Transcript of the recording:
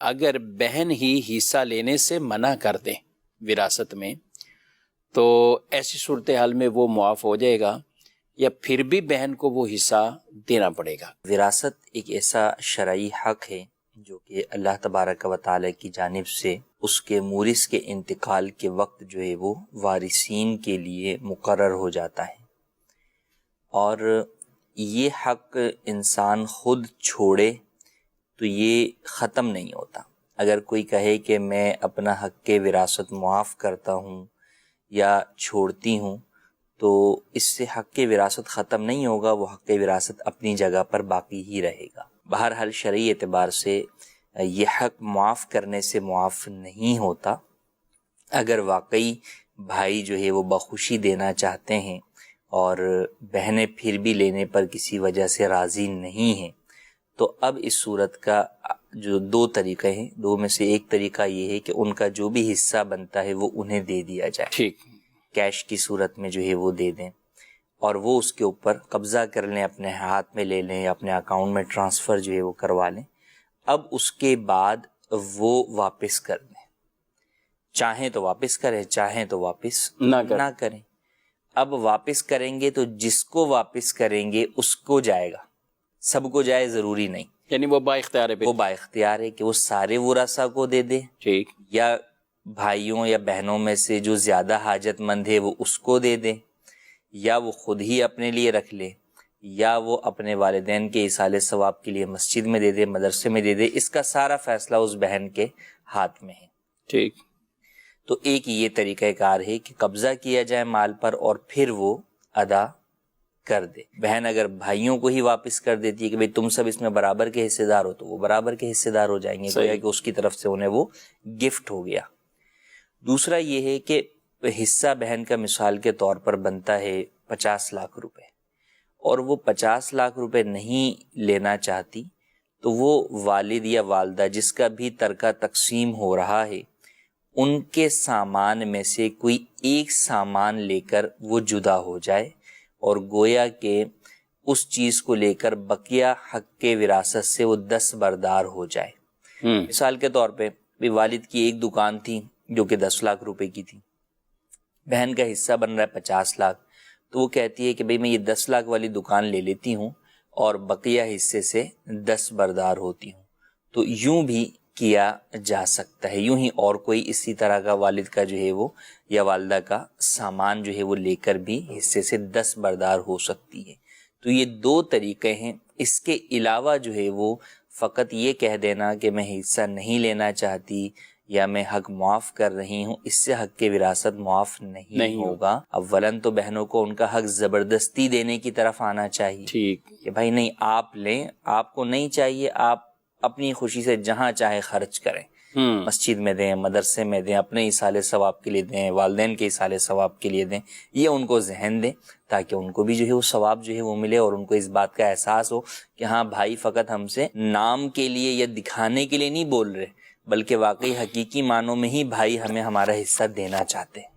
اگر بہن ہی حصہ لینے سے منع کر دے وراثت میں تو ایسی صورتحال میں وہ معاف ہو جائے گا یا پھر بھی بہن کو وہ حصہ دینا پڑے گا؟ وراثت ایک ایسا شرعی حق ہے جو کہ اللہ تبارک و تعالی کی جانب سے اس کے مورث کے انتقال کے وقت جو ہے وہ وارثین کے لیے مقرر ہو جاتا ہے، اور یہ حق انسان خود چھوڑے تو یہ ختم نہیں ہوتا۔ اگر کوئی کہے کہ میں اپنا حق وراثت معاف کرتا ہوں یا چھوڑتی ہوں تو اس سے حق وراثت ختم نہیں ہوگا، وہ حق وراثت اپنی جگہ پر باقی ہی رہے گا۔ بہرحال شرعی اعتبار سے یہ حق معاف کرنے سے معاف نہیں ہوتا۔ اگر واقعی بھائی جو ہے وہ بخوشی دینا چاہتے ہیں اور بہنیں پھر بھی لینے پر کسی وجہ سے راضی نہیں ہیں تو اب اس صورت کا جو دو طریقے ہیں، دو میں سے ایک طریقہ یہ ہے کہ ان کا جو بھی حصہ بنتا ہے وہ انہیں دے دیا جائے، ٹھیک، کیش کی صورت میں جو ہے وہ دے دیں اور وہ اس کے اوپر قبضہ کر لیں، اپنے ہاتھ میں لے لیں، اپنے اکاؤنٹ میں ٹرانسفر جو ہے وہ کروا لیں۔ اب اس کے بعد وہ واپس کر دیں، چاہیں تو واپس کریں، چاہیں تو واپس نہ کریں۔ اب واپس کریں گے تو جس کو واپس کریں گے اس کو جائے گا، سب کو جائے ضروری نہیں، یعنی وہ با اختیار ہے، وہ با اختیار ہے کہ وہ سارے ورثاء کو دے دے، ٹھیک، یا بھائیوں یا بہنوں میں سے جو زیادہ حاجت مند ہے وہ اس کو دے دے، یا وہ خود ہی اپنے لیے رکھ لے، یا وہ اپنے والدین کے ایصال ثواب کے لیے مسجد میں دے دے، مدرسے میں دے دے۔ اس کا سارا فیصلہ اس بہن کے ہاتھ میں ہے، ٹھیک۔ تو ایک یہ طریقہ کار ہے کہ قبضہ کیا جائے مال پر اور پھر وہ ادا کر دے۔ بہن اگر بھائیوں کو ہی واپس کر دیتی ہے کہ بھئی تم سب اس میں برابر کے حصے دار ہو تو وہ برابر کے حصے دار ہو جائیں گے، گویا کہ اس کی طرف سے انہیں وہ گفٹ ہو گیا۔ دوسرا یہ ہے کہ حصہ بہن کا مثال کے طور پر بنتا ہے 50 لاکھ روپے، اور وہ 50 لاکھ روپے نہیں لینا چاہتی تو وہ والد یا والدہ جس کا بھی ترکہ تقسیم ہو رہا ہے ان کے سامان میں سے کوئی ایک سامان لے کر وہ جدا ہو جائے اور گویا کہ اس چیز کو لے کر بقیہ حق وراثت سے وہ دستبردار ہو جائے۔ مثال کے طور پہ بھی والد کی ایک دکان تھی جو کہ 10 لاکھ روپے کی تھی، بہن کا حصہ بن رہا ہے 50 لاکھ، تو وہ کہتی ہے کہ بھئی میں یہ 10 لاکھ والی دکان لے لیتی ہوں اور بقیہ حصے سے دستبردار ہوتی ہوں۔ تو یوں بھی کیا جا سکتا ہے، یوں ہی اور کوئی اسی طرح کا والد کا جو ہے وہ یا والدہ کا سامان جو ہے وہ لے کر بھی حصے سے دستبردار ہو سکتی ہے۔ تو یہ دو طریقے ہیں۔ اس کے علاوہ جو ہے وہ فقط یہ کہہ دینا کہ میں حصہ نہیں لینا چاہتی یا میں حق معاف کر رہی ہوں، اس سے حق وراثت معاف نہیں ہوگا۔ اولاً تو بہنوں کو ان کا حق زبردستی دینے کی طرف آنا چاہیے، ٹھیک، کہ بھائی نہیں آپ لیں، آپ کو نہیں چاہیے، آپ اپنی خوشی سے جہاں چاہے خرچ کریں، مسجد میں دیں، مدرسے میں دیں، اپنے ایصال ثواب کے لیے دیں، والدین کے ایصال ثواب کے لیے دیں، یہ ان کو ذہن دیں تاکہ ان کو بھی جو ہے وہ ثواب جو ہے وہ ملے اور ان کو اس بات کا احساس ہو کہ ہاں بھائی فقط ہم سے نام کے لیے یا دکھانے کے لیے نہیں بول رہے، بلکہ واقعی حقیقی معنوں میں ہی بھائی ہمیں ہمارا حصہ دینا چاہتے ہیں۔